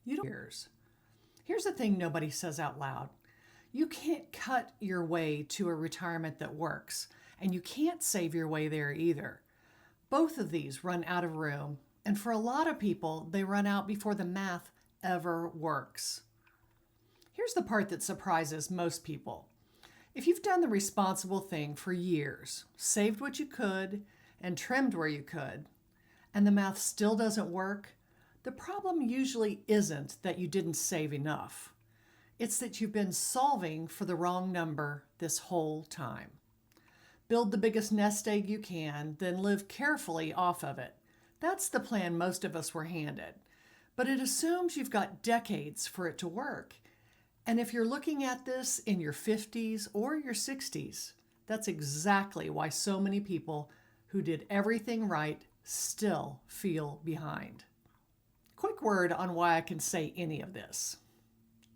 You don't years. Here's the thing nobody says out loud. You can't cut your way to a retirement that works, and you can't save your way there either. Both of these run out of room, and for a lot of people, they run out before the math ever works. Here's the part that surprises most people. If you've done the responsible thing for years, saved what you could, and trimmed where you could, and the math still doesn't work, the problem usually isn't that you didn't save enough. It's that you've been solving for the wrong number this whole time. Build the biggest nest egg you can, then live carefully off of it. That's the plan most of us were handed. But it assumes you've got decades for it to work. And if you're looking at this in your 50s or your 60s, that's exactly why so many people who did everything right still feel behind. Quick word on why I can say any of this.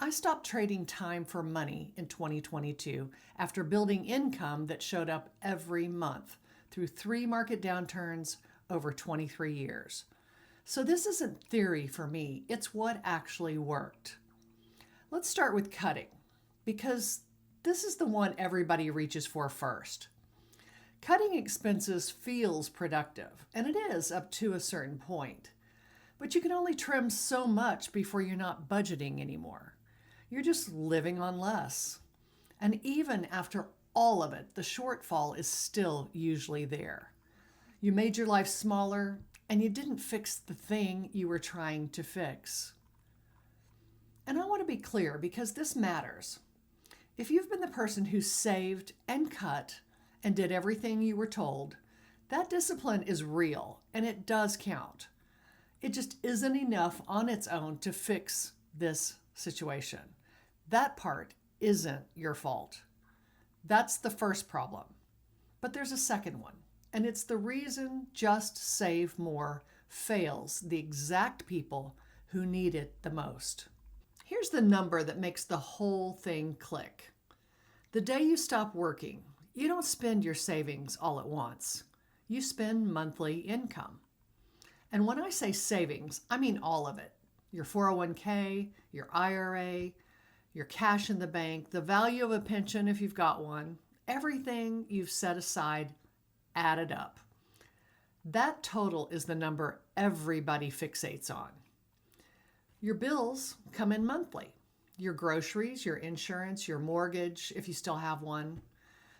I stopped trading time for money in 2022 after building income that showed up every month through 3 market downturns over 23 years. So this isn't theory for me, it's what actually worked. Let's start with cutting, because this is the one everybody reaches for first. Cutting expenses feels productive, and it is up to a certain point. But you can only trim so much before you're not budgeting anymore. You're just living on less. And even after all of it, the shortfall is still usually there. You made your life smaller, and you didn't fix the thing you were trying to fix. And I want to be clear because this matters. If you've been the person who saved and cut and did everything you were told, that discipline is real and it does count. It just isn't enough on its own to fix this situation. That part isn't your fault. That's the first problem. But there's a second one, and it's the reason Just Save More fails the exact people who need it the most. Here's the number that makes the whole thing click. The day you stop working, you don't spend your savings all at once. You spend monthly income. And when I say savings, I mean all of it. Your 401k, your IRA, your cash in the bank, the value of a pension if you've got one, everything you've set aside added up. That total is the number everybody fixates on. Your bills come in monthly. Your groceries, your insurance, your mortgage, if you still have one.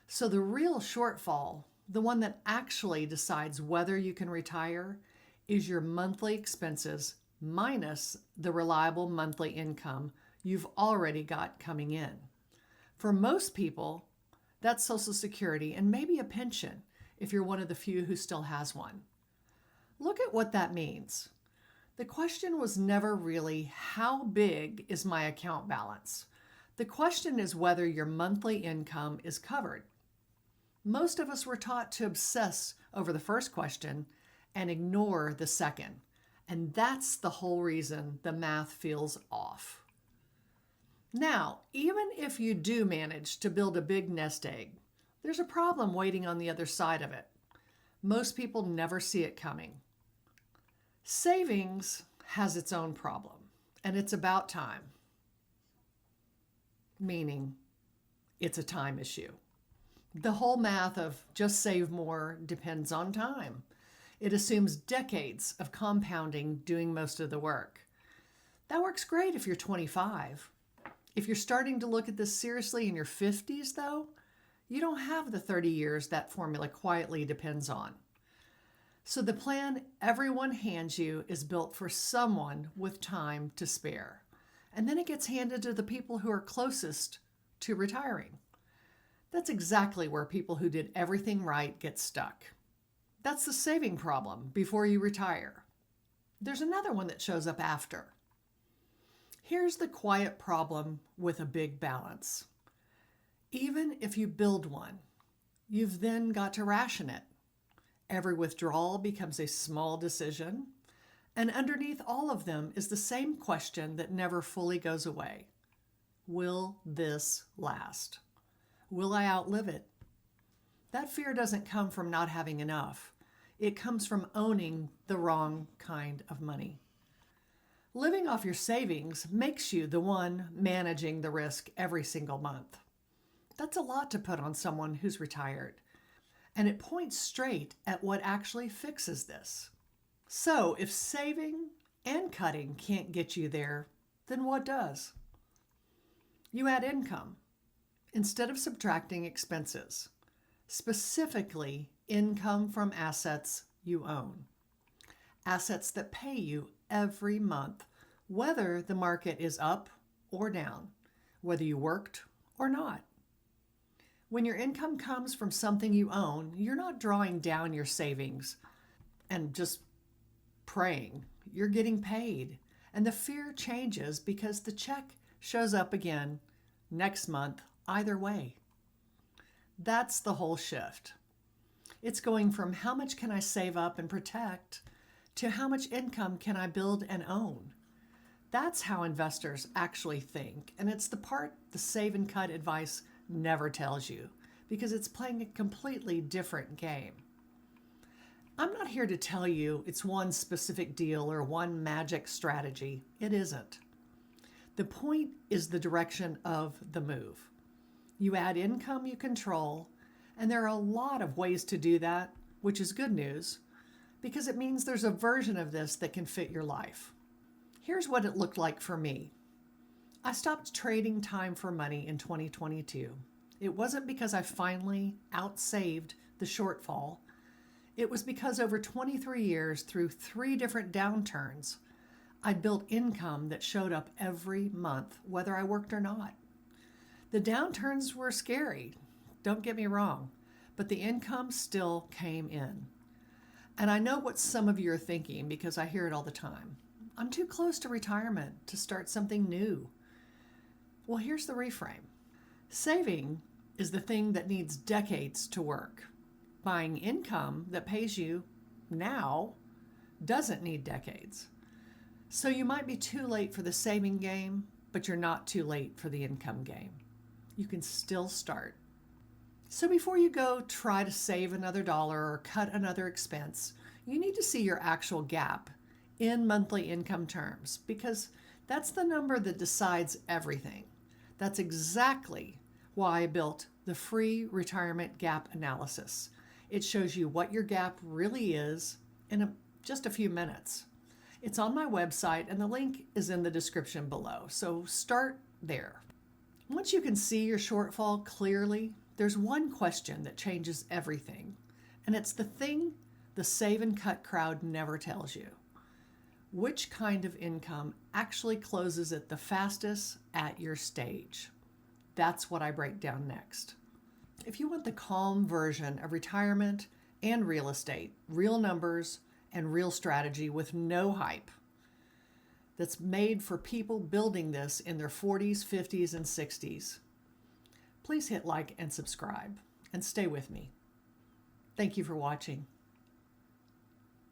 So the real shortfall, the one that actually decides whether you can retire, is your monthly expenses minus the reliable monthly income you've already got coming in. For most people, that's Social Security and maybe a pension if you're one of the few who still has one. Look at what that means. The question was never really, how big is my account balance? The question is whether your monthly income is covered. Most of us were taught to obsess over the first question and ignore the second. And that's the whole reason the math feels off. Now, even if you do manage to build a big nest egg, there's a problem waiting on the other side of it. Most people never see it coming. Savings has its own problem, and it's about time. Meaning, it's a time issue. The whole math of just save more depends on time. It assumes decades of compounding doing most of the work. That works great if you're 25. If you're starting to look at this seriously in your 50s, though, you don't have the 30 years that formula quietly depends on. So the plan everyone hands you is built for someone with time to spare. And then it gets handed to the people who are closest to retiring. That's exactly where people who did everything right get stuck. That's the saving problem before you retire. There's another one that shows up after. Here's the quiet problem with a big balance. Even if you build one, you've then got to ration it. Every withdrawal becomes a small decision, and underneath all of them is the same question that never fully goes away. Will this last? Will I outlive it? That fear doesn't come from not having enough. It comes from owning the wrong kind of money. Living off your savings makes you the one managing the risk every single month. That's a lot to put on someone who's retired. And it points straight at what actually fixes this. So if saving and cutting can't get you there, then what does? You add income instead of subtracting expenses, specifically income from assets you own. Assets that pay you every month, whether the market is up or down, whether you worked or not. When your income comes from something you own, you're not drawing down your savings and just praying. You're getting paid. And the fear changes because the check shows up again next month either way. That's the whole shift. It's going from how much can I save up and protect to how much income can I build and own. That's how investors actually think. And it's the part the save and cut advice never tells you, because it's playing a completely different game. I'm not here to tell you it's one specific deal or one magic strategy. It isn't. The point is the direction of the move. You add income you control, and there are a lot of ways to do that, which is good news, because it means there's a version of this that can fit your life. Here's what it looked like for me. I stopped trading time for money in 2022. It wasn't because I finally outsaved the shortfall. It was because over 23 years, through 3 different downturns, I'd built income that showed up every month, whether I worked or not. The downturns were scary, don't get me wrong, but the income still came in. And I know what some of you are thinking because I hear it all the time. I'm too close to retirement to start something new. Well, here's the reframe. Saving is the thing that needs decades to work. Buying income that pays you now doesn't need decades. So you might be too late for the saving game, but you're not too late for the income game. You can still start. So before you go try to save another dollar or cut another expense, you need to see your actual gap in monthly income terms, because that's the number that decides everything. That's exactly why I built the free retirement gap analysis. It shows you what your gap really is in just a few minutes. It's on my website and the link is in the description below, so start there. Once you can see your shortfall clearly, there's one question that changes everything, and it's the thing the save and cut crowd never tells you. Which kind of income actually closes it the fastest at your stage? That's what I break down next. If you want the calm version of retirement and real estate, real numbers and real strategy with no hype, that's made for people building this in their 40s, 50s, and 60s, please hit like and subscribe and stay with me. Thank you for watching.